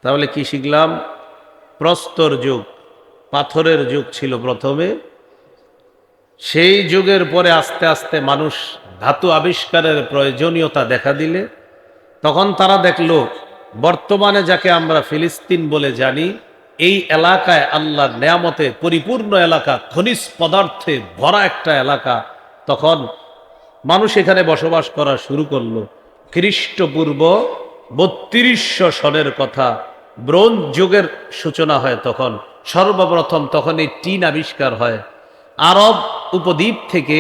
তাহলে কি শিখলাম? প্রস্তর যুগ, পাথরের যুগ ছিল প্রথমে। সেই যুগের পরে আস্তে আস্তে মানুষ ধাতু আবিষ্কারের প্রয়োজনীয়তা দেখা দিলে তখন তারা দেখলো বর্তমানে যাকে আমরা ফিলিস্তিন বলে জানি, এই এলাকায় আল্লাহর নেয়ামতে পরিপূর্ণ এলাকা, খনিজ পদার্থে ভরা একটা এলাকা। তখন মানুষ এখানে বসবাস করা শুরু করলো। খ্রিস্টপূর্ব 3200 সনের কথা। ব্রোঞ্জ যুগের সূচনা হয় তখন। সর্বপ্রথম তখন এই টিন আবিষ্কার হয়। আরব উপদ্বীপ থেকে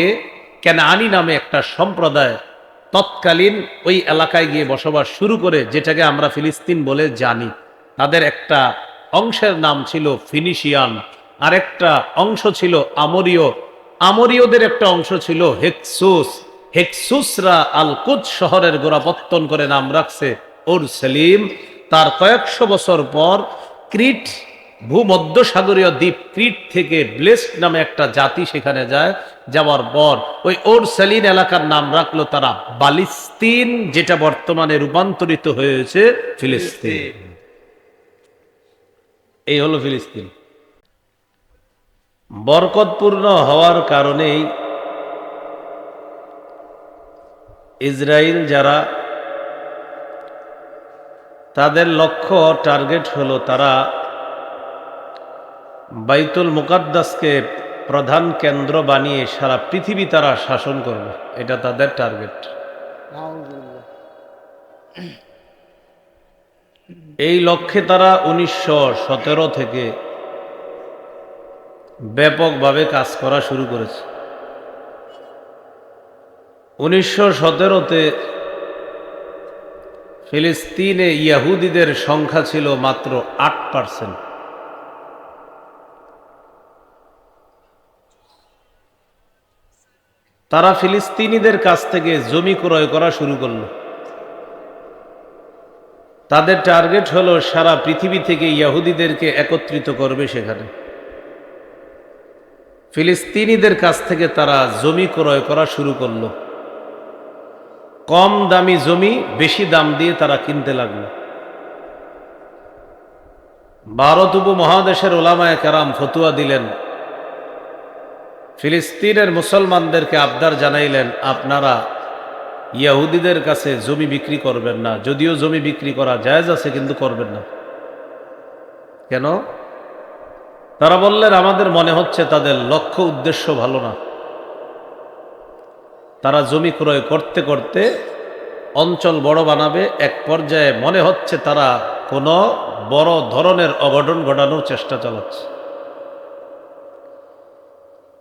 কেনানি নামে একটা সম্প্রদায় তৎকালীন ওই এলাকায় গিয়ে বসবাস শুরু করে, যেটাকে আমরা ফিলিস্তিন বলে জানি। তাদের একটা অংশের নাম ছিল ফিনিশিয়ান, আরেকটা অংশ ছিল আমরীয়, আমরীয়দের একটা অংশ ছিল হেক্সুস। হেক্সুসরা আল কুদস শহরের গোড়াপত্তন করে নাম রাখছে ওরসেলিম। তার কয়েকশো বছর পর ক্রিট, ভূমধ্যসাগরীয় দ্বীপ ক্রিট থেকে ব্লেসড নামে একটা জাতি সেখানে যায়। যাওয়ার পর ওই ওরসেলিন এলাকার নাম রাখলো তারা বালিস্তিন, যেটা বর্তমানে রূপান্তরিত হয়েছে ফিলিস্তিন। এই হলো ফিলিস্তিন। বরকতপূর্ণ হওয়ার কারণেই ইসরায়েল যারা, তাদের লক্ষ্য টার্গেট হলো তারা বাইতুল মুকাদ্দাসকে প্রধান কেন্দ্র বানিয়ে সারা পৃথিবী তারা শাসন করবে। এটা তাদের টার্গেট। এই লক্ষ্যে তারা 1917 থেকে ব্যাপকভাবে কাজ করা শুরু করেছে। 1917-তে ফিলিস্তিনে ইয়াহুদিদের সংখ্যা ছিল মাত্র 8%। তারা ফিলিস্তিনিদের কাছ থেকে জমি ক্রয় করা শুরু করল। তাদের টার্গেট হলো সারা পৃথিবী থেকে ইয়াহুদিদেরকে একত্রিত করবে সেখানে। ফিলিস্তিনিদের কাছ থেকে তারা জমি ক্রয় করা শুরু করলো। কম দামি জমি বেশি দাম দিয়ে তারা কিনতে লাগলো। ভারত উপমহাদেশের ওলামায়ে কেরাম ফতুয়া দিলেন, ফিলিস্তিনের মুসলমানদেরকে আবদার জানাইলেন, আপনারা ইয়াহুদিদের কাছে জমি বিক্রি করবেন না। যদিও জমি বিক্রি করা জায়েজ আছে, কিন্তু করবেন না। কেন? তারা বললেন, আমাদের মনে হচ্ছে তাদের লক্ষ্য উদ্দেশ্য ভালো না। তারা জমি ক্রয় করতে করতে অঞ্চল বড় বানাবে, এক পর্যায়ে মনে হচ্ছে তারা কোনো বড় ধরনের অঘটন ঘটানোর চেষ্টা চালাচ্ছে।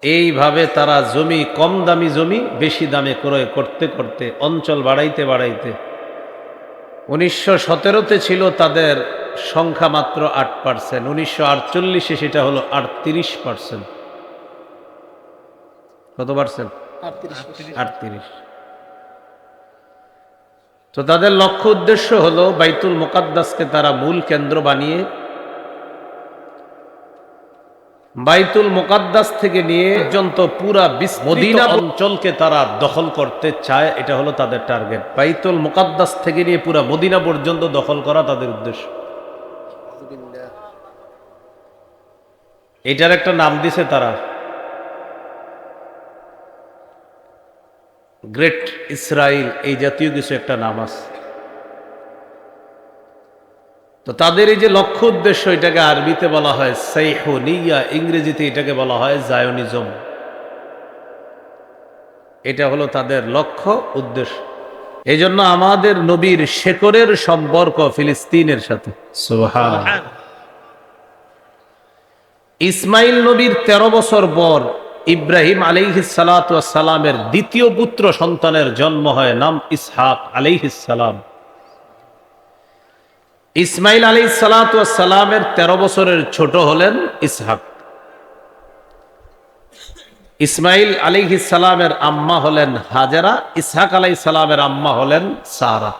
এইভাবে তারা জমি, কম দামি জমি বেশি দামে ক্রয় করতে করতে অঞ্চল বাড়াইতে বাড়াইতে 1917-তে ছিল তাদের সংখ্যা মাত্র 8%, 1948-এ সেটা হলো 38%। কত পার্সেন্ট? 38। তো তাদের লক্ষ্য উদ্দেশ্য হলো বাইতুল মুকাদ্দাসকে তারা মূল কেন্দ্র বানিয়ে বাইতুল মুকাদ্দাস থেকে নিয়ে পর্যন্ত পুরা মদিনা অঞ্চলকে তারা দখল করতে চায়। এটা হলো তাদের টার্গেট। বাইতুল মুকাদ্দাস থেকে নিয়ে পুরা মদিনা পর্যন্ত দখল করা তাদের উদ্দেশ্য। এটার একটা নাম দিছে তারা গ্রেট ইসরায়েল, এই জাতীয় কিছু একটা নাম আছে। তো তাদের এই যে লক্ষ্য উদ্দেশ্য, এটাকে আরবিতে বলা হয় সাইহুনিয়া, ইংরেজিতে এটাকে বলা হয় জায়োনিজম। এটা হলো তাদের লক্ষ্য উদ্দেশ্য। এই জন্য আমাদের নবীর শেকড়ের সম্পর্ক ফিলিস্তিনের সাথে। সুবহানাল্লাহ। ইসমাইল নবীর 13 বছর পর ইব্রাহিম আলাইহিস সালাতু ওয়াস সালামের দ্বিতীয় পুত্র সন্তানের জন্ম হয়, নাম ইসহাক আলাইহিস সালাম। ইসমাইল আলাইহিস সালাতু ওয়াস সালামের 13 বছরের ছোট হলেন ইসহাক। ইসমাইল আলাইহিস সালামের আম্মা হলেন হাজেরা, ইসহাক আলাইহিস সালামের আম্মা হলেন সারা।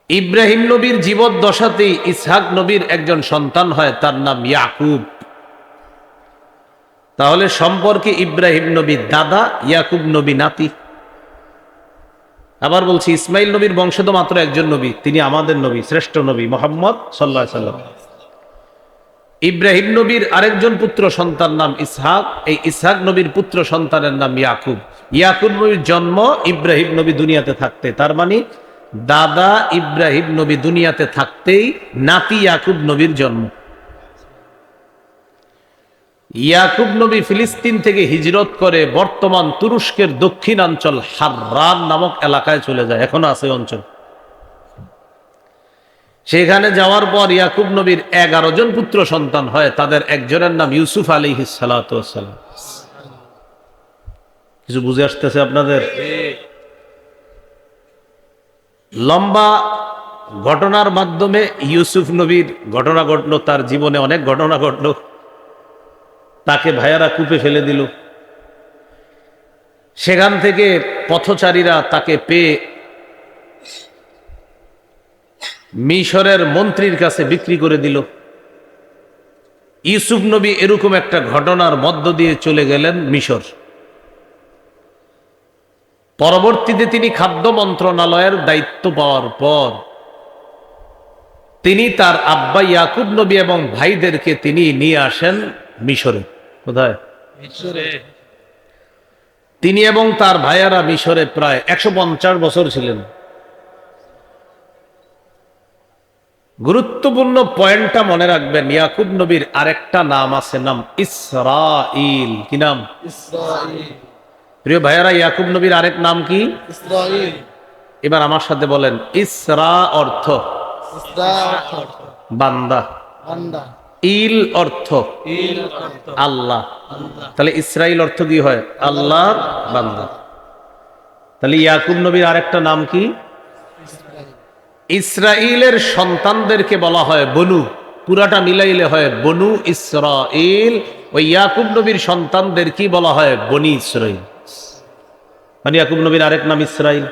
ইব্রাহিম নবীর জীবদ্দশাতেই ইসহাক নবীর একজন সন্তান হয়, তার নাম ইয়াকুব। তাহলে সম্পর্কে ইব্রাহিম নবী দাদা, ইয়াকুব নবী নাতি। আবার বলছি, ইসমাইল নবীর বংশে তো মাত্র একজন নবী, তিনি আমাদের নবী, শ্রেষ্ঠ নবী মুহাম্মদ সাল্লাল্লাহু আলাইহি সাল্লাম। ইব্রাহিম নবীর আরেকজন পুত্র সন্তান নাম ইসহাক, এই ইসহাক নবীর পুত্র সন্তানের নাম ইয়াকুব। ইয়াকুব নবীর জন্ম ইব্রাহিম নবী দুনিয়াতে থাকতে, তার মানে দাদা ইব্রাহিম নবী দুনিয়াতে থাকতেই নাতি ইয়াকুব নবীর জন্ম। ইয়াকুব নবী ফিলিস্তিন থেকে হিজরত করে বর্তমান তুরস্কের দক্ষিণাঞ্চল হাররান নামক এলাকায় চলে যায়, এখনো আছে অঞ্চল। সেখানে যাওয়ার পর ইয়াকুব নবীর 11 জন পুত্র সন্তান হয়, তাদের একজনের নাম ইউসুফ আলাইহিস সালাতু ওয়াস সালাম। কিছু বুঝে আসতেছে আপনাদের? লম্বা ঘটনার মাধ্যমে ইউসুফ নবীর ঘটনা ঘটলো, তার জীবনে অনেক ঘটনা ঘটলো। তাকে ভাইয়ারা কূপে ফেলে দিল, সেখান থেকে পথচারীরা তাকে পেয়ে মিশরের মন্ত্রীর কাছে বিক্রি করে দিল। ইউসুফ নবী এরকম একটা ঘটনার মধ্য দিয়ে চলে গেলেন মিশর। পরবর্তীতে তিনি খাদ্য মন্ত্রণালয়ের দায়িত্ব পাওয়ার পর তিনি তার আব্বা ইয়াকুব নবী এবং ভাইদেরকে তিনি নিয়ে আসেন মিশরে। কোথায়? মিশরে। তিনি এবং তার ভাইয়ারা মিশরে প্রায় 150 বছর ছিলেন। গুরুত্বপূর্ণ পয়েন্টটা মনে রাখবেন, ইয়াকুব নবীর আরেকটা নাম আছে, নাম ইসরাঈল। কি নাম? ইসরাঈল। প্রিয় ভাইয়ারা, ইয়াকুব নবীর আরেক নাম কি? ইসরাঈল। এবার আমার সাথে বলেন, ইসরা অর্থ বান্দা, ইল অর্থ আল্লাহ। তাহলে ইসরাঈল অর্থ কি হয়? আল্লাহর বান্দা। তাহলে ইয়াকুব নবীর আরেকটা নাম কি? ইসরাইলের সন্তানদেরকে বলা হয় বনু, পুরাটা মিলাইলে হয় বনু ইসরাইল। ওই ইয়াকুব নবীর সন্তানদের কি বলা হয়? বনি ইসরাইল। মানে ইয়াকুব নবীর আরেক নাম ইসরাইল।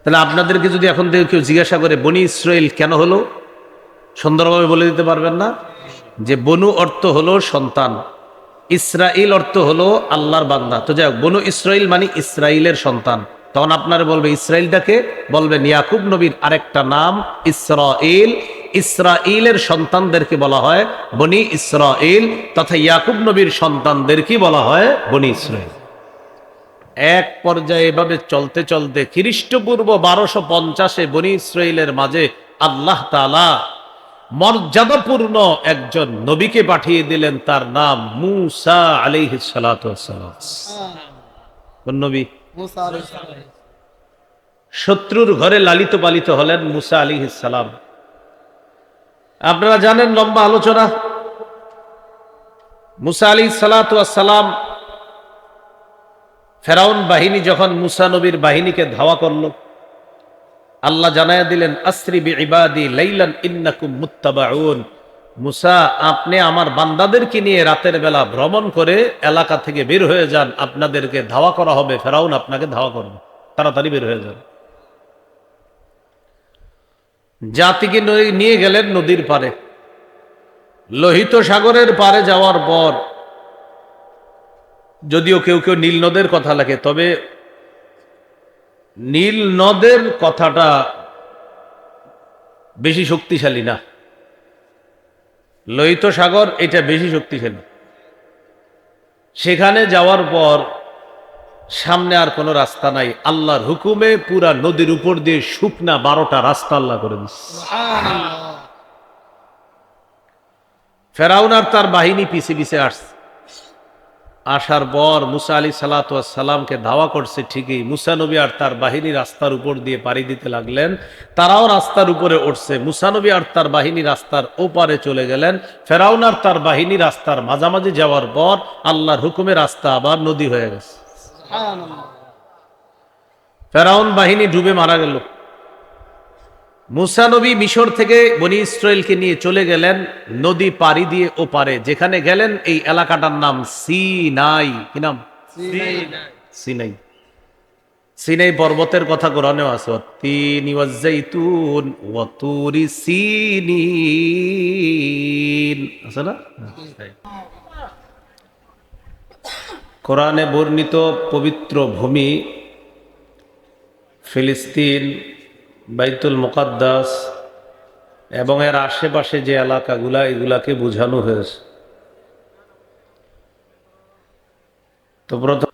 তাহলে আপনাদেরকে যদি এখন থেকে কেউ জিজ্ঞাসা করে বনি ইসরাইল কেন হলো, সুন্দরভাবে বলে দিতে পারবেন না? যে বনু অর্থ হলো সন্তান, ইসরাইল অর্থ হলো আল্লাহর বান্দা। তো যাই হোক, বনু ইসরাইল মানে ইসরাইলের সন্তান। তখন আপনারা বলবে ইসরাইলটাকে, বলবেন ইয়াকুব নবীর আরেকটা নাম ইসরাইল। ইসরাইলের সন্তানদেরকে বলা হয় বনি ইসরাইল, তথা ইয়াকুব নবীর সন্তানদেরকে বলা হয় বনি ইসরাইল। এক পর্যায়ে এভাবে চলতে চলতে খ্রিস্টপূর্ব 1250-এ বনি ইসরাইলের মাঝে আল্লাহ তাআলা মর্যাদাপূর্ণ একজন নবীকে পাঠিয়ে দিলেন, তার নাম মূসা আলাইহিস সালাতু ওয়াস সালাম। কোন নবী? মূসা আলাইহিস সালাম। শত্রুর ঘরে লালিত পালিত হলেন মূসা আলাইহিস সালাম। আপনারা জানেন, লম্বা আলোচনা। মূসা আলাইহিস সালাতু ওয়াস সালাম, ফেরাউন বাহিনী যখন মূসা নবীর বাহিনীকে ধাওয়া করল, আল্লাহ জানায়া দিলেন আসরি বিইবাদি লাইলান ইন্নাকুম মুত্তাবাউন। মূসা, আপনি আমার বান্দাদেরকে নিয়ে রাতের বেলা ভ্রমণ করে এলাকা থেকে বের হয়ে যান, আপনাদেরকে ধাওয়া করা হবে, ফেরাউন আপনাকে ধাওয়া করবে, তাড়াতাড়ি বের হয়ে যান। জাতিকে নিয়ে গেলেন নদীর পারে। লোহিত সাগরের পারে যাওয়ার পর, যদিও কেউ কেউ নীল নদের কথা লেখে, তবে নীল নদের কথাটা বেশি শক্তিশালী না, লোহিত সাগর এটা বেশি শক্তিশালী। সেখানে যাওয়ার পর সামনে আর কোনো রাস্তা নাই, আল্লাহর হুকুমে পুরা নদীর উপর দিয়ে শুকনা 12টা রাস্তা আল্লাহ করে দিচ্ছে। ফেরাউন আর তার বাহিনী পিছে পিছে আসছে। আসার পর মূসা আলাইহিস সালাতু ওয়াস সালামকে ধাওয়া করছে ঠিকই, মূসা নবী আর তার বাহিনী রাস্তার উপর দিয়ে পাড়ি দিতে লাগলেন। তারাও রাস্তার উপরে উঠছে। মূসা নবী আর তার বাহিনী রাস্তার ওপারে চলে গেলেন। ফেরাউন আর তার বাহিনী রাস্তার মাঝামাঝি যাওয়ার পর আল্লাহর হুকুমে রাস্তা আবার নদী হয়ে গেছে। ফেরাউন বাহিনী ডুবে মারা গেল। মূসা নবী মিশর থেকে বনি ইসরাইলকে নিয়ে চলে গেলেন নদী পাড়ি দিয়ে ওপারে। যেখানে গেলেন এই এলাকাটার নাম সিনাই। কি নাম? সিনাই। সিনাই পর্বতের কথা কোরআনেও আছে, তিনি ওয়াজ্জাইতুন ওয়া তুরি সিনিন, আছে না? কোরআনে বর্ণিত পবিত্র ভূমি ফিলিস্তিন, বাইতুল মুকাদ্দাস এবং এর আশেপাশে যে এলাকাগুলা, এগুলাকে বোঝানো হয়েছে। তো প্রথম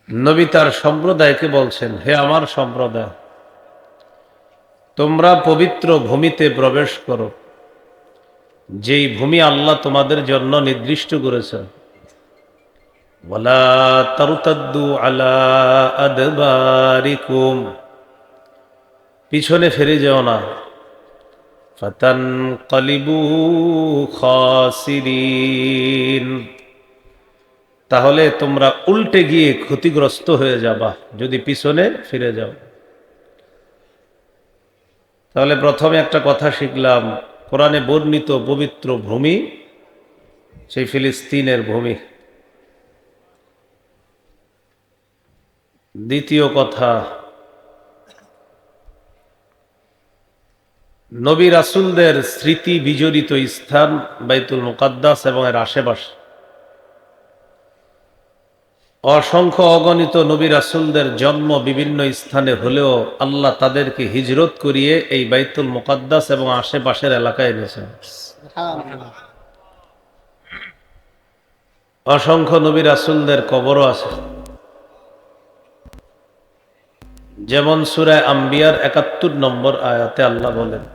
নবী তার সম্প্রদায়কে বলছেন, হে আমার সম্প্রদায়, তোমরা পবিত্র ভূমিতে প্রবেশ করো, যেই ভূমি আল্লাহ তোমাদের জন্য নির্দিষ্ট করেছেন। ওয়ালা তারতাদ্দু আলা আদবারিকুম, পিছনে ফিরে যাও না। ফাতানকালিবু খাসিরিন, তাহলে তোমরা উল্টে গিয়ে ক্ষতিগ্রস্ত হয়ে যাবা যদি পিছনে ফিরে যাও। তাহলে প্রথমে একটা কথা শিখলাম, কোরআনে বর্ণিত পবিত্র ভূমি সেই ফিলিস্তিনের ভূমি। দ্বিতীয় কথা, নবী রাসূলদের স্মৃতি বিজড়িত স্থান বাইতুল মুকাদ্দাস এবং এর আশেপাশে। অসংখ্য অগণিত নবী রাসূলদের জন্ম বিভিন্ন স্থানে হলেও আল্লাহ তাদেরকে হিজরত করিয়ে এই বাইতুল মুকাদ্দাস এবং আশেপাশের এলাকায় এনেছেন। অসংখ্য নবী রাসূলদের কবরও আছে, যেমন সূরা আম্বিয়ার ৭১ নম্বর আয়াতে আল্লাহ বলেন,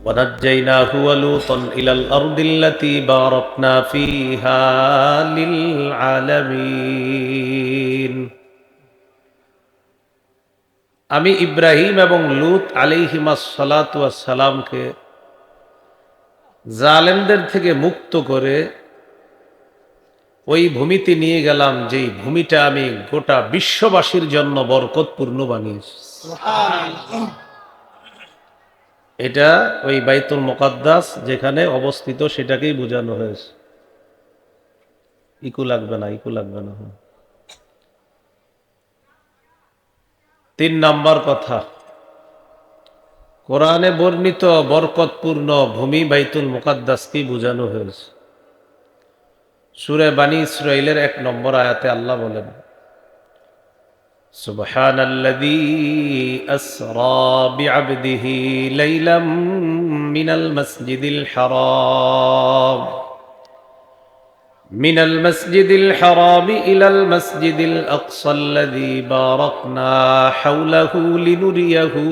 وَنَجَّيْنَاهُ وَلُوطًا إِلَى الْأَرْضِ الَّتِي بَارَكْنَا فِيهَا لِلْعَالَمِينَ। আমি ইব্রাহিম এবং লূত আলাইহিমাস সালাতু ওয়াস সালামকে জালেমদের থেকে মুক্ত করে ওই ভূমিতে নিয়ে গেলাম, যেই ভূমিটা আমি গোটা বিশ্ববাসীর জন্য বরকতপূর্ণ বানিয়েছি। এটা ওই বাইতুল মুকাদ্দাস যেখানে অবস্থিত সেটাকেই বোঝানো হয়েছে। ইকু লাগবে না, ইকু লাগবে না। ৩ নম্বর কথা, কোরআনে বর্ণিত বরকতপূর্ণ ভূমি বাইতুল মুকাদ্দাসকেই বোঝানো হয়েছে। সূরা বানী ইসরাঈলের ১ নম্বর আয়াতে আল্লাহ বলেন, সুবহানাল্লাযী আসরা বিআবদিহি লাইলাম মিনাল মাসজিদিল হারাম ইলাল মাসজিদিল আকসাল্লাযী বারাকনা হাওলাহু লিনুরিয়াহু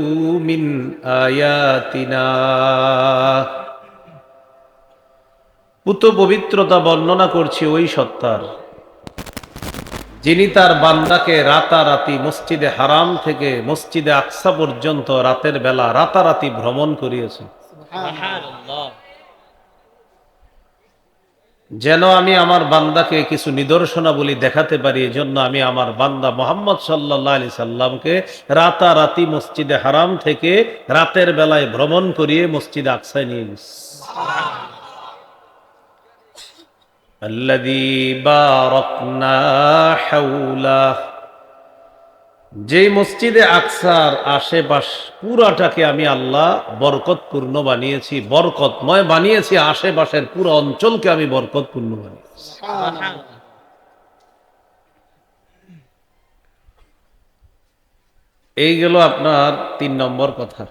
মিন আয়াতিনা। পুত পবিত্রতা বর্ণনা করছি ওই সত্তার, যিনি তার বান্দাকে রাতারাতি মসজিদে হারাম থেকে মসজিদে আকসা পর্যন্ত রাতের বেলা রাতারাতি ভ্রমণ করিয়েছেন, যেন আমি আমার বান্দাকে কিছু নিদর্শনাবলী দেখাতে পারি। এজন্য আমি আমার বান্দা মুহাম্মদ সাল্লাল্লাহু আলাইহি সাল্লামকে রাতারাতি মসজিদে হারাম থেকে রাতের বেলায় ভ্রমণ করিয়ে মসজিদে আকসায় নিয়ে গেছি। আল্লাযী বারাকনা হাওলাহ, যেই মসজিদে আকসার আশেপাশ পুরাটাকে আমি আল্লাহ বরকতপূর্ণ বানিয়েছি, বরকতময় বানিয়েছি। আশেপাশের পুরো অঞ্চলকে আমি বরকতপূর্ণ বানিয়েছি। এই গেল আপনার ৩ নম্বর কথা।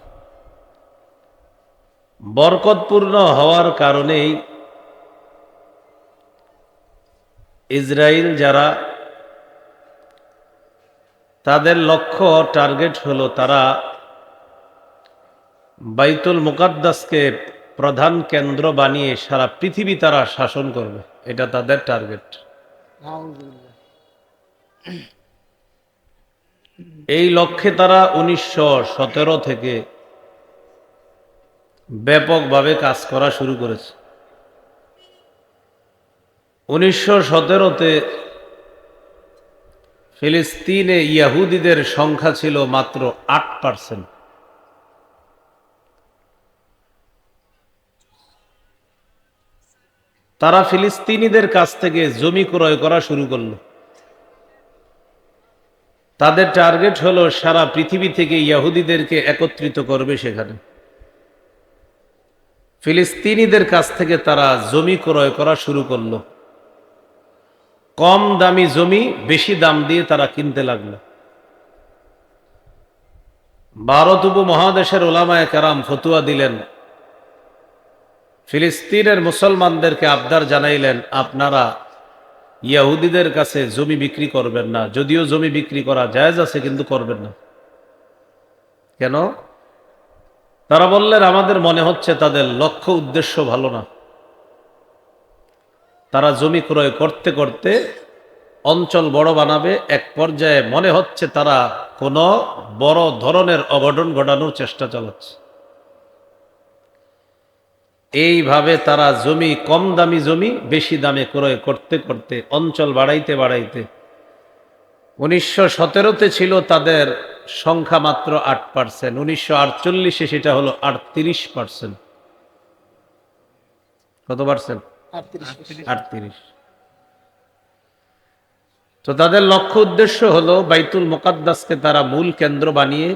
বরকতপূর্ণ হওয়ার কারণেই ইসরায়েল যারা, তাদের লক্ষ্য টার্গেট হলো তারা বাইতুল মুকাদ্দাসকে প্রধান কেন্দ্র বানিয়ে সারা পৃথিবী তারা শাসন করবে, এটা তাদের টার্গেট। এই লক্ষ্যে তারা ১৯১৭ থেকে ব্যাপকভাবে কাজ করা শুরু করেছে। ১৯১৭-তে ফিলিস্তিনে ইহুদিদের সংখ্যা ছিল মাত্র ৮%। তারা ফিলিস্তিনিদের কাছ থেকে জমি ক্রয় করা শুরু করলো। তাদের টার্গেট হলো সারা পৃথিবী থেকে ইহুদিদেরকে একত্রিত করবে সেখানে। ফিলিস্তিনিদের কাছ থেকে তারা জমি ক্রয় করা শুরু করলো। কম দামি জমি বেশি দাম দিয়ে তারা কিনতে লাগলো। ভারত উপমহাদেশের ওলামায়ে কেরাম ফতুয়া দিলেন, ফিলিস্তিনের মুসলমানদেরকে আবদার জানাইলেন, আপনারা ইহুদিদের কাছে জমি বিক্রি করবেন না। যদিও জমি বিক্রি করা জায়েজ আছে, কিন্তু করবেন না। কেন? তারা বললেন, আমাদের মনে হচ্ছে তাদের লক্ষ্য উদ্দেশ্য ভালো না। তারা জমি ক্রয় করতে করতে অঞ্চল বড় বানাবে, এক পর্যায়ে মনে হচ্ছে তারা কোনো বড় ধরনের অঘটন ঘটানোর চেষ্টা চালাচ্ছে। এইভাবে তারা জমি, কম দামি জমি বেশি দামে ক্রয় করতে করতে অঞ্চল বাড়াইতে বাড়াইতে 1917-তে ছিল তাদের সংখ্যা মাত্র 8%, 1948-এ সেটা হলো 38%। কত পার্সেন্ট? 38। তো তাদের লক্ষ্য উদ্দেশ্য হলো বাইতুল মুকাদ্দাসকে তারা মূল কেন্দ্র বানিয়ে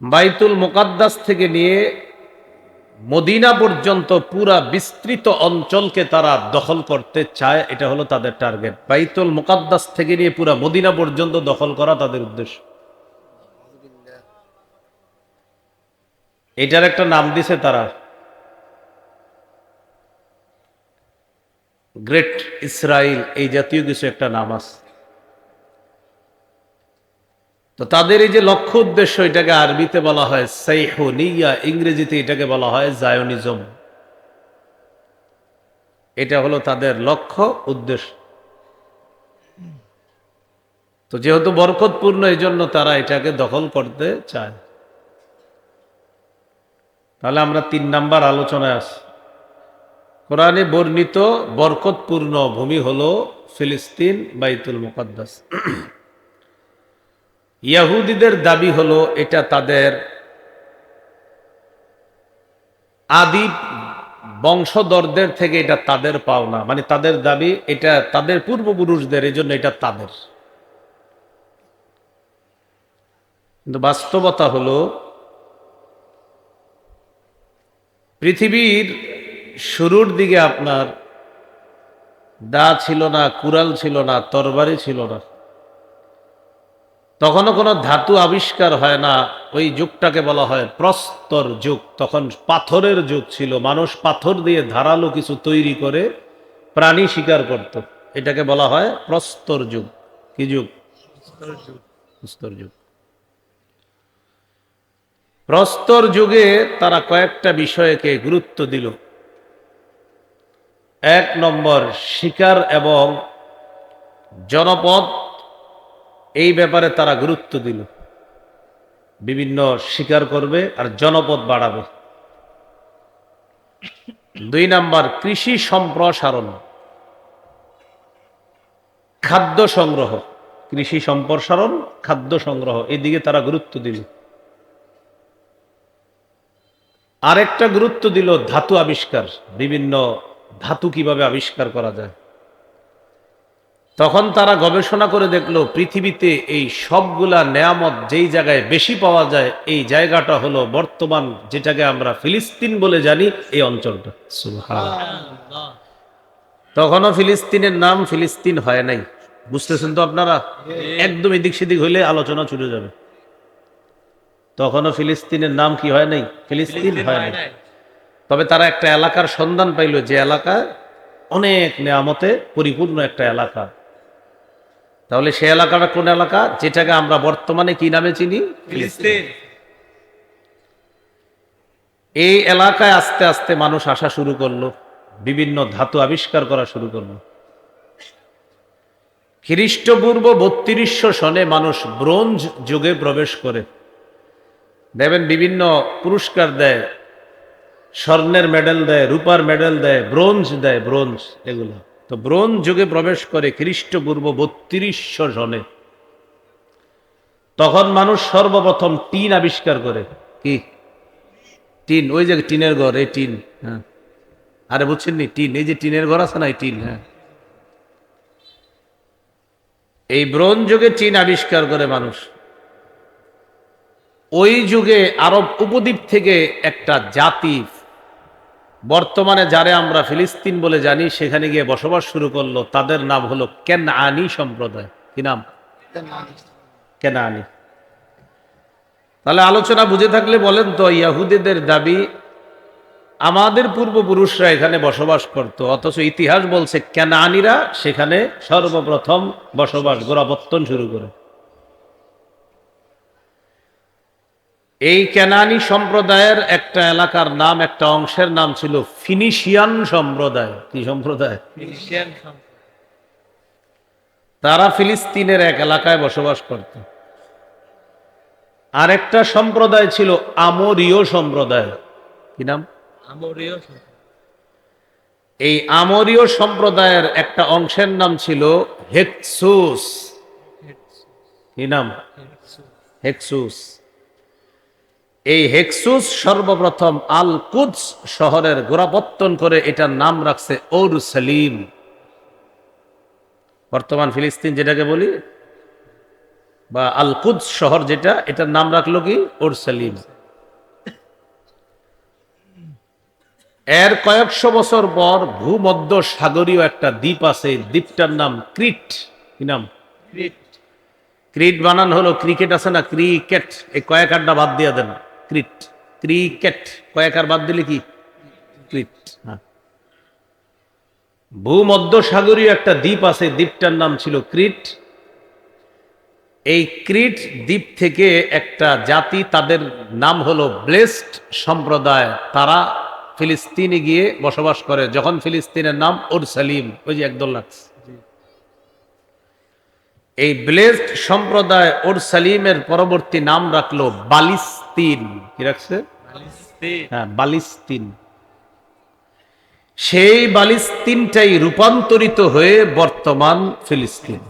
বাইতুল মুকাদ্দাস থেকে নিয়ে মদিনা পর্যন্ত পুরা বিস্তৃত অঞ্চলকে তারা দখল করতে চায়। এটা হলো তাদের টার্গেট। বাইতুল মুকাদ্দাস থেকে নিয়ে পুরা মদিনা পর্যন্ত দখল করা তাদের উদ্দেশ্য। এটার একটা নাম দিছে তারা, গ্রেট ইসরায়েল, এই জাতীয় কিছু একটা নাম আছে। তো তাদের এই যে লক্ষ্য উদ্দেশ্য, এটাকে আরবিতে বলা হয় সাইহুনিয়া, ইংরেজিতে এটাকে বলা হয় জায়োনিজম। এটা হলো তাদের লক্ষ্য উদ্দেশ্য। তো যেহেতু বরকতপূর্ণ, এই জন্য তারা এটাকে দখল করতে চায়। তাহলে আমরা 3 নাম্বার আলোচনায় আছি। কোরআনে বর্ণিত বরকতপূর্ণ ভূমি হলো ফিলিস্তিন, বাইতুল মুকাদ্দাস। ইহুদিদের দাবি হলো এটা তাদের আদি বংশধরদের থেকে এটা তাদের পাওনা, মানে তাদের দাবি এটা তাদের পূর্বপুরুষদের, এই জন্য এটা তাদের। কিন্তু বাস্তবতা হলো পৃথিবীর শুরুর দিকে আপনার দা ছিল না, কুড়াল ছিল না, তরবারি ছিল না, তখনও কোনো ধাতু আবিষ্কার হয় না। ওই যুগটাকে বলা হয় প্রস্তর যুগ। তখন পাথরের যুগ ছিল, মানুষ পাথর দিয়ে ধারালো কিছু তৈরি করে প্রাণী শিকার করত। এটাকে বলা হয় প্রস্তর যুগ। কি যুগ? প্রস্তর যুগ। প্রস্তর যুগে তারা কয়েকটা বিষয়কে গুরুত্ব দিল। 1 নম্বর, শিকার এবং জনপদ, এই ব্যাপারে তারা গুরুত্ব দিল। বিভিন্ন শিকার করবে আর জনপদ বাড়াবে। 2 নাম্বার, কৃষি সম্প্রসারণ, খাদ্য সংগ্রহ। কৃষি সম্প্রসারণ, খাদ্য সংগ্রহ, এদিকে তারা গুরুত্ব দিল। আরেকটা গুরুত্ব দিল ধাতু আবিষ্কার, বিভিন্ন ধাতু কিভাবে আবিষ্কার করা যায়। তখন তারা গবেষণা করে দেখলো পৃথিবীতে এই সবগুলা নেয়ামত যেই জায়গায় বেশি পাওয়া যায়, এই জায়গাটা হলো বর্তমান যেটাকে আমরা ফিলিস্তিন বলে জানি, এই অঞ্চলটা। সুবহানাল্লাহ। তখনও ফিলিস্তিনের নাম ফিলিস্তিন হয় নাই। বুঝতেছেন তো আপনারা? একদম এদিক সেদিক হইলে আলোচনা চলে যাবে। তখনও ফিলিস্তিনের নাম কি হয় নাই? ফিলিস্তিন হয় নাই। তবে তারা একটা এলাকার সন্ধান পাইল, যে এলাকা অনেক নেয়ামতে পরিপূর্ণ একটা এলাকা। তাহলে সে এলাকাটা কোন এলাকা? যেটাকে আমরা বর্তমানে কি নামে চিনি? ফিলিস্তিন। এই এলাকায় আস্তে আস্তে মানুষ আসা শুরু করলো, বিভিন্ন ধাতু আবিষ্কার করা শুরু করলো। খ্রিস্টপূর্ব 3200 সনে মানুষ ব্রোঞ্জ যুগে প্রবেশ করে। দেখবেন বিভিন্ন পুরস্কার দেয়, স্বর্ণের মেডেল দেয়, রূপার মেডেল দেয়, ব্রোঞ্জ দেয়, ব্রোঞ্জ এগুলো। তো ব্রোঞ্জ যুগে প্রবেশ করে খ্রিস্টপূর্ব 3200 সনে। তখন মানুষ সর্বপ্রথম টিন আবিষ্কার করে। কি টিন? ওই যে টিনের ঘর, এই টিন। হ্যাঁ, আরে বুঝছেন নি? টিন, এই যে টিনের ঘর আছে না, এই টিন। হ্যাঁ, এই ব্রোঞ্জ যুগে টিন আবিষ্কার করে মানুষ। ওই যুগে আরব উপদ্বীপ থেকে একটা জাতি, বর্তমানে যারে আমরা ফিলিস্তিন বলে জানি, সেখানে গিয়ে বসবাস শুরু করলো। তাদের নাম হলো কেনআনী সম্প্রদায়। কি নাম? কেনানি। তাহলে আলোচনা বুঝে থাকলে বলেন তো, ইয়াহুদীদের দাবি আমাদের পূর্বপুরুষরা এখানে বসবাস করত, অথচ ইতিহাস বলছে কেনানিরা সেখানে সর্বপ্রথম বসবাস গোড়াপত্তন শুরু করে। এই কেনানি সম্প্রদায়ের একটা এলাকার নাম, একটা অংশের নাম ছিল ফিনিশিয়ান সম্প্রদায়। কি সম্প্রদায়? ফিনিশিয়ান। তারা ফিলিস্তিনের এক এলাকায় বসবাস করত। আরেকটা সম্প্রদায় ছিল আমরীয় সম্প্রদায়। কি নাম? আমরীয়। এই আমরীয় সম্প্রদায়ের একটা অংশের নাম ছিল হেক্সুস। কি নাম? হেক্সুস। এই হেক্সুস সর্বপ্রথম আল কুদস শহরের গোড়াপত্তন করে এটার নাম রাখছে ওরসালিম। বর্তমান ফিলিস্তিন যেটাকে বলি, বা আল কুদস শহর যেটা, এটার নাম রাখলো কি? ওরসালিম। এর কয়েকশো বছর পর ভূমধ্য সাগরীয় একটা দ্বীপ আছে, দ্বীপটার নাম ক্রিট। কি নাম? ক্রিট বানান হলো ক্রিকেট আছে না, ক্রিকেট, এই কয়েক আড্ডা বাদ দিয়ে দেন, ক্রিট। ক্রিকেট কয়েক আর বাদ দিলে কি? ক্রিট। ভূমধ্য সাগরীয় একটা দ্বীপ আছে, দ্বীপটার নাম ছিল ক্রিট। এই ক্রিট দ্বীপ থেকে একটা জাতি, তাদের নাম হলো ব্লেসড সম্প্রদায়, তারা ফিলিস্তিনে গিয়ে বসবাস করে। যখন ফিলিস্তিনের নাম ওরসালিম, ওই যে একদল লাগছে, এই ব্লেসড সম্প্রদায় ওরসালিমের পরবর্তী নাম রাখলো বালিস্তিন। কি রাখছে? হ্যাঁ, বালিস্তিন। সেই বালিস্তিনটাই রূপান্তরিত হয়ে বর্তমান ফিলিস্তিন।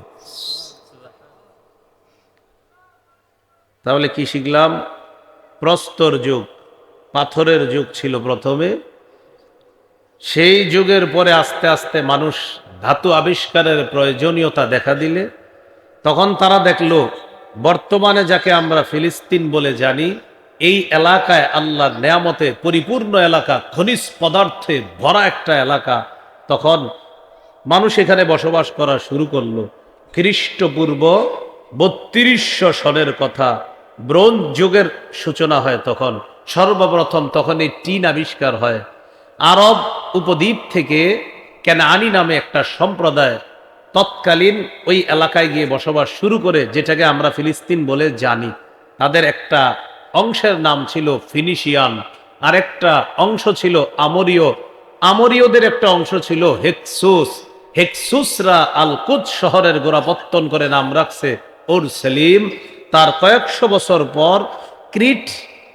তাহলে কি শিখলাম? প্রস্তর যুগ, পাথরের যুগ ছিল প্রথমে। সেই যুগের পরে আস্তে আস্তে মানুষ ধাতু আবিষ্কারের প্রয়োজনীয়তা দেখা দিলে তখন তারা দেখলো বর্তমানে যাকে আমরা ফিলিস্তিন বলে জানি, এই এলাকায় আল্লাহর নেয়ামতে পরিপূর্ণ এলাকা, খনিজ পদার্থে ভরা একটা এলাকা। তখন মানুষ এখানে বসবাস করা শুরু করলো। খ্রিস্টপূর্ব 3200 সনের কথা। ব্রোঞ্জ যুগের সূচনা হয় তখন। সর্বপ্রথম তখন এই টিন আবিষ্কার হয়। আরব উপদ্বীপ থেকে কেনানি নামে একটা সম্প্রদায় তৎকালীন ওই এলাকায় গিয়ে বসবাস শুরু করে, যেটাকে আমরা ফিলিস্তিন বলে জানি। তাদের একটা অংশের নাম ছিল ফিনিশিয়ান, আর একটা অংশ ছিল আমরীয়। আমরীয়দের একটা অংশ ছিল হেক্সুস। হেক্সুসরা আল কুদস শহরের গোড়াপত্তন করে নাম রাখছে ওরসালিম। তার কয়েকশো বছর পর ক্রিট,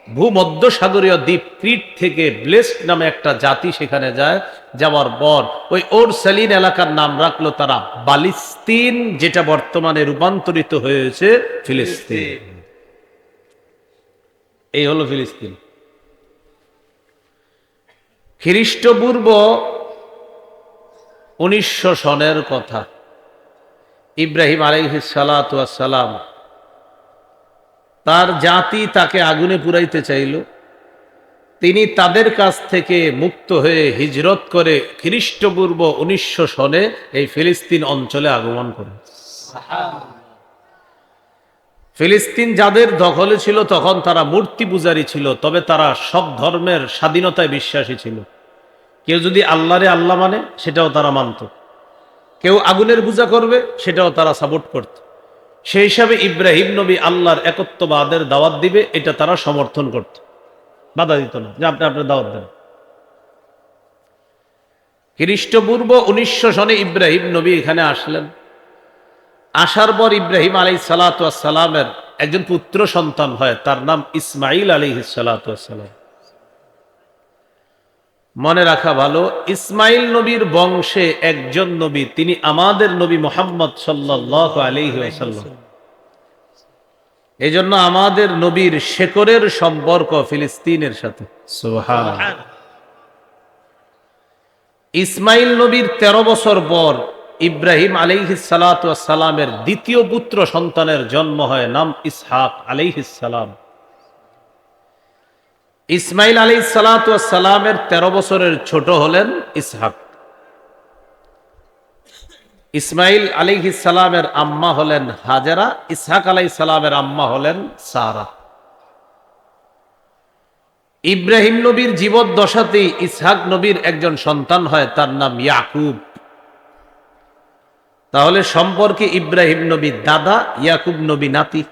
ভূমধ্য সাগরীয় দ্বীপ ক্রিট থেকে ব্লেসড নামে একটা জাতি সেখানে যায়। যাওয়ার পর ওই ওরসালিন এলাকার নাম রাখলো তারা বালিস্তিন, যেটা বর্তমানে রূপান্তরিত হয়েছে ফিলিস্তিন। এই হলো ফিলিস্তিন। খ্রিস্টপূর্ব 1900 সনের কথা। ইব্রাহিম আলাইহিস সালাতু ওয়াস সালাম, তার জাতি তাকে আগুনে পুরাইতে চাইল। তিনি তাদের কাছ থেকে মুক্ত হয়ে হিজরত করে খ্রিস্টপূর্ব 1900 সনে এই ফিলিস্তিন অঞ্চলে আগমন করেন। ফিলিস্তিন যাদের দখলে ছিল তখন তারা মূর্তি পূজারী ছিল, তবে তারা সব ধর্মের স্বাধীনতায় বিশ্বাসী ছিল। কেউ যদি আল্লাহরে আল্লাহ মানে সেটাও তারা মানত, কেউ আগুনের পূজা করবে সেটাও তারা সাপোর্ট করত। সেই হিসাবে ইব্রাহিম নবী আল্লাহর একত্ববাদের দাওয়াত দিবে, এটা তারা সমর্থন করত, বাধা দিত না যে আপনি আপনার দাওয়াত দেন। খ্রিস্টপূর্ব 1900 সনে ইব্রাহিম নবী এখানে আসলেন। আসার পর ইব্রাহিম আলাইহিস সালাতু ওয়াস সালামের একজন পুত্র সন্তান হয়, তার নাম ইসমাইল আলাইহিস সালাতু ওয়াস সালাম। মনে রাখা ভালো, ইসমাইল নবীর বংশে একজন নবী, তিনি আমাদের নবী মুহাম্মদ সাল্লাল্লাহু আলাইহি ওয়াসাল্লাম। এই জন্য আমাদের নবীর শেকরের সম্পর্ক ফিলিস্তিনের সাথে। সুবহানাল্লাহ। ইসমাইল নবীর 13 বছর পর ইব্রাহিম আলাইহিস সালাতু ওয়াস সালামের দ্বিতীয় পুত্র সন্তানের জন্ম হয়, নাম ইসহাক আলাইহিস সালাম। ইসমাইল আলাইহিস সালাতু ওয়াস সালামের 13 বছরের ছোট হলেন ইসহাক। ইসমাইল আলাইহিস সালামের আম্মা হলেন হাজেরা, ইসহাক আলাইহিস সালামের আম্মা হলেন সারা। ইব্রাহিম নবীর জীবদ্দশাতেই ইসহাক নবীর একজন সন্তান হয়, তার নাম ইয়াকুব। তাহলে সম্পর্কে ইব্রাহিম নবী দাদা, ইয়াকুব নবী নাতি।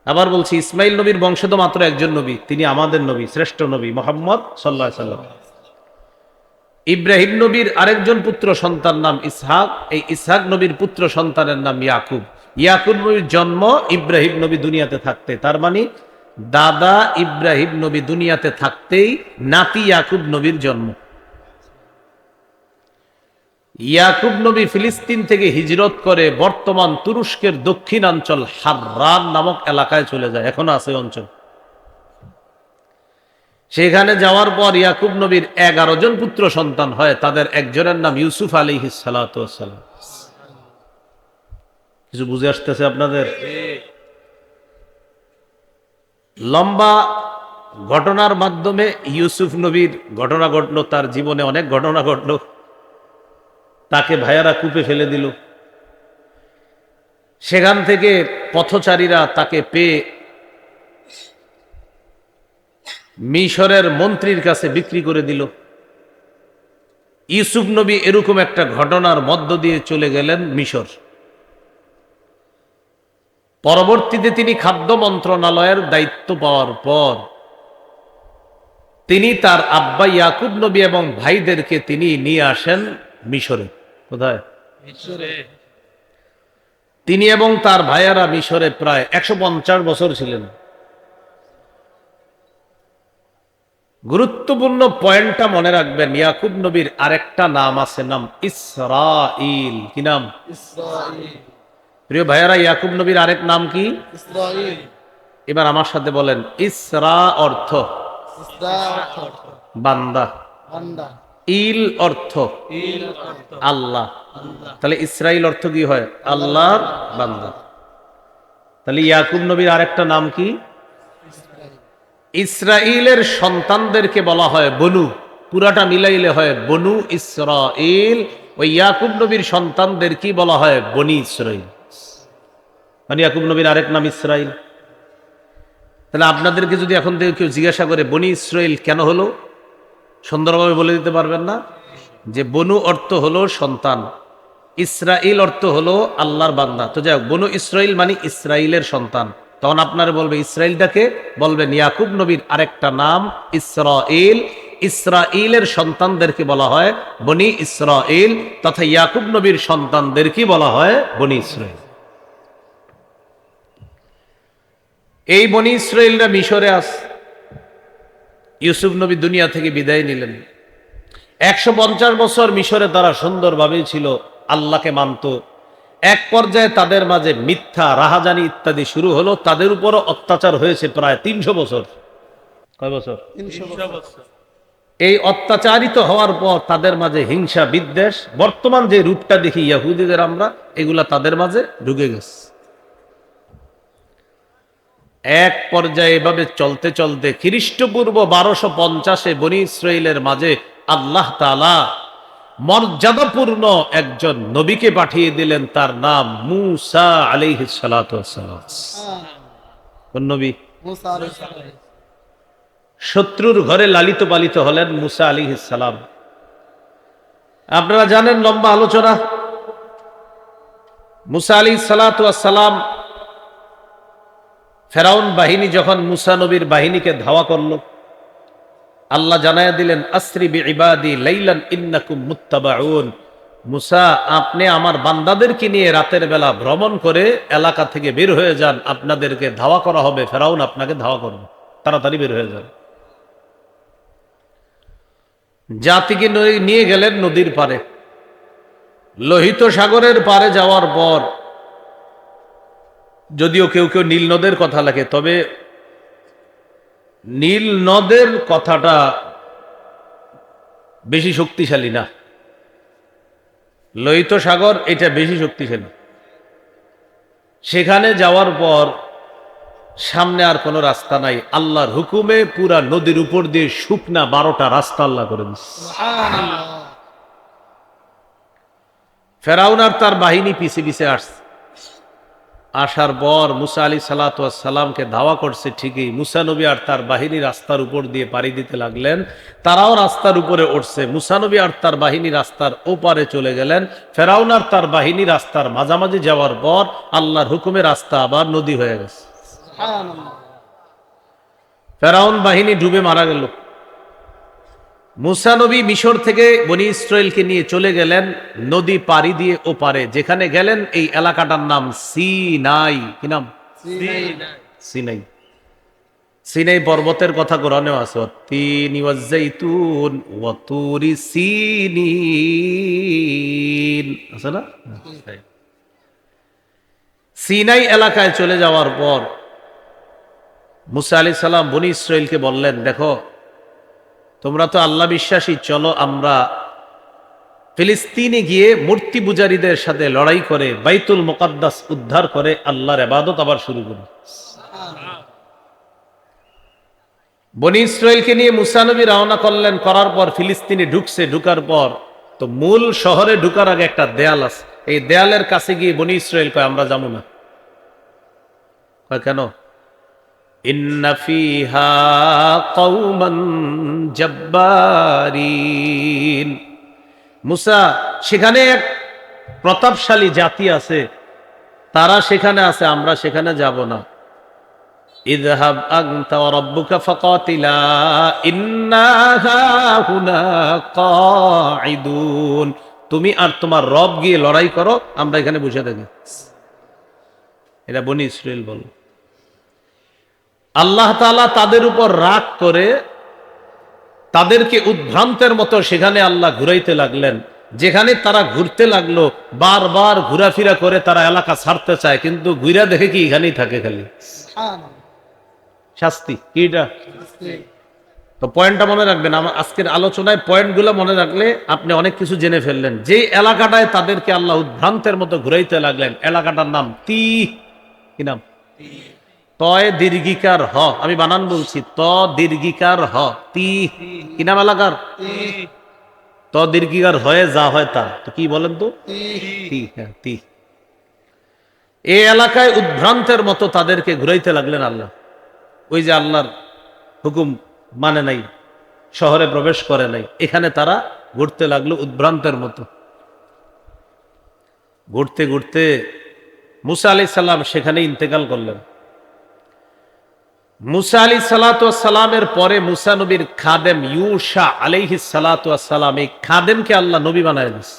আবার বলছি, ইসমাইল নবীর বংশে তো মাত্র একজন নবী, তিনি আমাদের নবী, শ্রেষ্ঠ নবী মুহাম্মদ সাল্লাল্লাহু আলাইহি সাল্লাম। ইব্রাহিম নবীর আরেকজন পুত্র সন্তান নাম ইসহাক, এই ইসহাক নবীর পুত্র সন্তানের নাম ইয়াকুব। ইয়াকুব নবীর জন্ম ইব্রাহিম নবী দুনিয়াতে থাকতে, তার মানে দাদা ইব্রাহিম নবী দুনিয়াতে থাকতেই নাতি ইয়াকুব নবীর জন্ম। ইয়াকুব নবী ফিলিস্তিন থেকে হিজরত করে বর্তমান তুরস্কের দক্ষিণাঞ্চল হাররান নামক এলাকায় চলে যায়, এখনো আছে অঞ্চল। সেখানে যাওয়ার পর ইয়াকুব নবীর 11 জন পুত্র সন্তান হয়, তাদের একজনের নাম ইউসুফ আলাইহিস সালাতু ওয়াস সালাম। কিছু বুঝে আসতেছে আপনাদের? লম্বা ঘটনার মাধ্যমে ইউসুফ নবীর ঘটনা ঘটলো, তার জীবনে অনেক ঘটনা ঘটলো। তাকে ভাইয়ারা কূপে ফেলে দিল, সেখান থেকে পথচারীরা তাকে পেয়ে মিশরের মন্ত্রীর কাছে বিক্রি করে দিল। ইউসুফ নবী এরকম একটা ঘটনার মধ্য দিয়ে চলে গেলেন মিশর। পরবর্তীতে তিনি খাদ্য মন্ত্রণালয়ের দায়িত্ব পাওয়ার পর তিনি তার আব্বা ইয়াকুব নবী এবং ভাইদেরকে তিনি নিয়ে আসেন মিশরে। কোথায়? মিশরে। তিনি এবং তার ভাইয়ারা মিশরে প্রায় 150 বছর ছিলেন। গুরুত্বপূর্ণ পয়েন্টটা মনে রাখবেন, ইয়াকুব নবীর আরেকটা নাম আছে, নাম ইসরাঈল। কি নাম? ইসরাঈল। প্রিয় ভাইয়ারা, ইয়াকুব নবীর আরেক নাম কি? ইসরাঈল। এবার আমার সাথে বলেন, ইসরা অর্থ বান্দা, ইল অর্থ আল্লাহ। তাহলে ইসরাইল অর্থ কি হয়? আল্লাহর বান্দা। তাহলে ইয়াকুব নবীর আরেকটা নাম কি? ইসরাইলের সন্তানদেরকে বলা হয় বনু, পুরাটা মিলাইলে হয় বনু ইসরাইল। ওই ইয়াকুব নবীর সন্তানদের কি বলা হয়? বনি ইসরাইল। মানে ইয়াকুব নবীর আরেক নাম ইসরাইল। তাহলে আপনাদেরকে যদি এখন থেকে কেউ জিজ্ঞাসা করে বনি ইসরাইল কেন হলো, সুন্দরভাবে বলে দিতে পারবেন না? যে বনু অর্থ হলো সন্তান, ইসরাইল অর্থ হলো আল্লাহর বান্দা। তো যাই হোক, বনু ইসরাইল মানে ইসরাইলের সন্তান। তখন আপনারা বলবে ইসরাইলটাকে, বলবেন ইয়াকুব নবীর আরেকটা নাম ইসরাইল। ইসরাইলের সন্তানদেরকে বলা হয় বনি ইসরাইল, তথা ইয়াকুব নবীর সন্তানদেরকে বলা হয় বনি ইসরাইল। এই বনি ইসরাইলরা মিশরে আছে। ইউসুফ নবী দুনিয়া থেকে বিদায় নিলেন। 150 বছর মিশরে তারা সুন্দরভাবেই ছিল, আল্লাহকে মানত। এক পর্যায়ে তাদের মাঝে মিথ্যা, রাহাজানি ইত্যাদি শুরু হলো। তাদের উপরও অত্যাচার হয়েছে প্রায় 300 বছর। কয় বছর? 300 বছর। এই অত্যাচারিত হওয়ার পর তাদের মাঝে হিংসা, বিদ্বেষ, বর্তমান যে রূপটা দেখি ইহুদিদের আমরা, এগুলা তাদের মাঝে ঢুকে গেছে। এক পর্যায়ে এভাবে চলতে চলতে খ্রিস্টপূর্ব 1250-এ বনি ইসরাইলের মাঝে আল্লাহ তাআলা মর্যাদাপূর্ণ একজন নবীকে পাঠিয়ে দিলেন, তার নাম মূসা আলাইহিস সালাতু ওয়াস সালাম। কোন নবী? মূসা আলাইহিস সালাম। শত্রুর ঘরে লালিত পালিত হলেন মূসা আলাইহিস সালাম। আপনারা জানেন, লম্বা আলোচনা। মূসা আলাইহিস সালাতু ওয়াস সালাম, ফেরাউন বাহিনী যখন মূসা নবীর বাহিনীকে ধাওয়া করলো, আল্লাহ জানায়া দিলেন, আসরি বিইবাদি লাইলান ইন্নাকুম মুত্তাবাউন। মূসা, আপনি আমার বান্দাদেরকে নিয়ে রাতের বেলা ভ্রমণ করে এলাকা থেকে বের হয়ে যান, আপনাদেরকে ধাওয়া করা হবে, ফেরাউন আপনাকে ধাওয়া করবে, তাড়াতাড়ি বের হয়ে যান। জাতিকে নিয়ে গেলেন নদীর পারে। লোহিত সাগরের পারে যাওয়ার পর, যদিও কেউ কেউ নীল নদের কথা লেখে, তবে নীল নদের কথাটা বেশি শক্তিশালী না, লোহিত সাগর এটা বেশি শক্তিশালী। সেখানে যাওয়ার পর সামনে আর কোনো রাস্তা নাই, আল্লাহর হুকুমে পুরা নদীর উপর দিয়ে শুকনা 12টা রাস্তা আল্লাহ করে দিচ্ছে। ফেরাউন আর তার বাহিনী পিছে পিছে আসছে। আসার পর মুসা আলী সালাতামকে ধাওয়া করছে ঠিকই, মুসা নবী আর তার বাহিনী রাস্তার উপর দিয়ে পাড়ি দিতে লাগলেন। তারাও রাস্তার উপরে উঠছে, মুসা নবী আর তার বাহিনী রাস্তার ওপারে চলে গেলেন। ফেরাউন আর তার বাহিনী রাস্তার মাঝামাঝি যাওয়ার পর আল্লাহর হুকুমে রাস্তা আবার নদী হয়ে গেছে। ফেরাউন বাহিনী ডুবে মারা গেল। মুসা নবী মিশর থেকে বনি ইসরাইলকে নিয়ে চলে গেলেন নদী পাড়ি দিয়ে ওপারে। যেখানে গেলেন এই এলাকাটার নাম সিনাই। কি নাম? সিনাই। সিনাই পর্বতের কথা কোরআনেও আছে, তিনি ওয়াজ্জাইতুন ওয়া তুরি সিনিন, আছে না? সিনাই এলাকায় চলে যাওয়ার পর মুসা আলাইহিস সালাম বনি ইসরাইলকে বললেন, দেখো তোমরা তো আল্লাহ বিশ্বাসী, চলো আমরা ফিলিস্তিনে গিয়ে মূর্তি পূজারীদের সাথে লড়াই করে বাইতুল মুকাদ্দাস উদ্ধার করে আল্লাহর ইবাদত আবার শুরু করি। বনি ইসরাইলকে নিয়ে মুসা নবী রওনা করলেন। করার পর ফিলিস্তিনে ঢুকছে। ঢুকার পর তো মূল শহরে ঢুকার আগে একটা দেয়াল আছে, এই দেয়ালের কাছে গিয়ে বনি ইসরাইল কয় আমরা যাবো না। কয় কেন? ইন্না ফিহা কওমান জাব্বারিন। মুসা, সেখানে এক প্রতাপশালী জাতি আছে, তারা সেখানে আছে, আমরা সেখানে যাব না। ইযহাব আনতা ওয়া রাব্বুকা ফাকাতিলা ইন্না হাহুনা কাঈদুন। তুমি আর তোমার রব গিয়ে লড়াই করো, আমরা এখানে বসে থাকি। এটা বনি ইসরাইল বল। আল্লাহ তাআলা তাদের উপর রাগ করে তাদেরকে উদ্ভ্রান্তের মতো সেখানে আল্লাহ ঘুরাইতে লাগলেন। যেখানে তারা ঘুরতে লাগলো, বারবার ঘোরাফেরা করে তারা এলাকা ছাড়তে চায়, কিন্তু ঘুরা দেখে কি এখানেই থাকে খালি। শাস্তি কি এটা? তো পয়েন্টটা মনে রাখবেন, আমার আজকের আলোচনায় পয়েন্টগুলো মনে রাখলে আপনি অনেক কিছু জেনে ফেললেন। যে এলাকাটায় তাদেরকে আল্লাহ উদ্ভ্রান্তের মতো ঘুরাইতে লাগলেন, এলাকাটার নাম কি নাম? তয় দীর্ঘিকার হ, আমি বানান বলছি, ত দীর্ঘিকার হ, কি নাম এলাকার? ত দীর্ঘিকার হয়ে যা হয় তা, তো কি বলেন তো? এই এলাকায় উদ্ভ্রান্তের মতো তাদেরকে ঘুরাইতে লাগলেন আল্লাহ। ওই যে আল্লাহর হুকুম মানে নাই, শহরে প্রবেশ করে নাই, এখানে তারা ঘুরতে লাগলো উদ্ভ্রান্তের মতো। ঘুরতে ঘুরতে মুসা আলাইহিস সালাম সেখানে ইন্তেকাল করলেন। মুসা আলাইহিস সালামের পরে মুসা নবীর খাদেম ইউশা আলাইহিস সালাম, এই খাদেমকে আল্লাহ নবী বানায় দিয়েছে।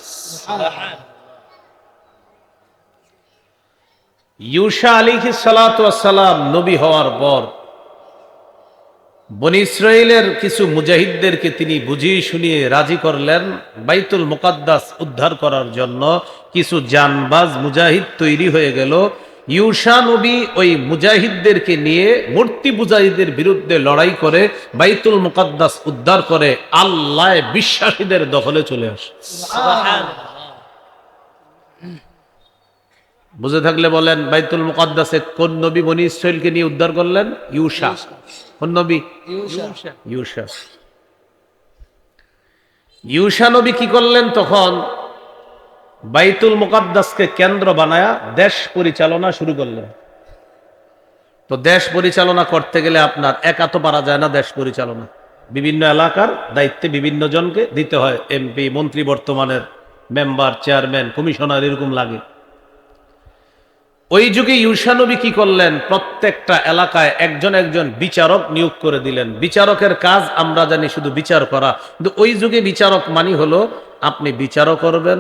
ইউশা আলাইহিস সালাম নবী হওয়ার পর বনি ইসরাইলের কিছু মুজাহিদদেরকে তিনি বুঝিয়ে শুনিয়ে রাজি করলেন বাইতুল মুকাদ্দাস উদ্ধার করার জন্য। কিছু জানবাজ মুজাহিদ তৈরি হয়ে গেল। ইউশা নবী ওই মুজাহিদদেরকে নিয়ে মূর্তি পূজারীদের বিরুদ্ধে লড়াই করে বাইতুল মুকাদ্দাস উদ্ধার করে আল্লাহ বিশ্বাসীদের দখলে চলে আসে। বুঝে থাকলে বলেন, বাইতুল মুকাদ্দাসে কোন নবী বনি ইসরাইলকে নিয়ে উদ্ধার করলেন? ইউশা। কোন নবী? ইউশা। ইউশা নবী কি করলেন? তখন বাইতুল মুকাদ্দাসকে কেন্দ্র বানায়া দেশ পরিচালনা শুরু করলেন। তো দেশ পরিচালনা করতে গেলে আপনার একা তো পারা যায় না। দেশ পরিচালনা বিভিন্ন এলাকার দায়িত্বে বিভিন্ন জনকে দিতে হয়। এমপি, মন্ত্রী, বর্তমানের মেম্বার, চেয়ারম্যান, কমিশনার এরকম লাগে। ওই যুগে ইউশা নবী কি করলেন? প্রত্যেকটা এলাকায় একজন একজন বিচারক নিয়োগ করে দিলেন। বিচারকের কাজ আমরা জানি শুধু বিচার করা, কিন্তু ওই যুগে বিচারক মানি হলো আপনি বিচারও করবেন,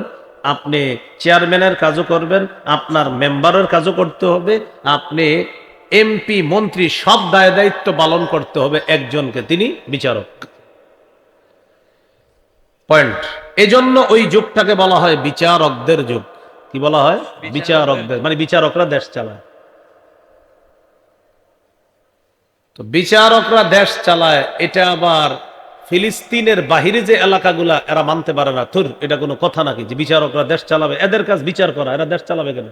আপনি চেয়ারম্যানের কাজও করবেন, আপনার মেম্বারের কাজও করতে হবে, আপনি এমপি, মন্ত্রী সব দায় দায়িত্ব পালন করতে হবে একজনকে, তিনি বিচারক। পয়েন্ট। এজন্য ওই যুগটাকে বলা হয় বিচারকদের যুগ। কি বলা হয়? বিচারকদের, মানে বিচারকরা দেশ চালায়। তো বিচারকরা দেশ চালায়, এটা আবার ফিলিস্তিনের বাহিরে যে এলাকাগুলা এরা মানতে পারে না। থুর, এটা কোনো কথা নাকি যে বিচারকরা দেশ চালাবে? এদের কাজ বিচার করা, এরা দেশ চালাবে কেন?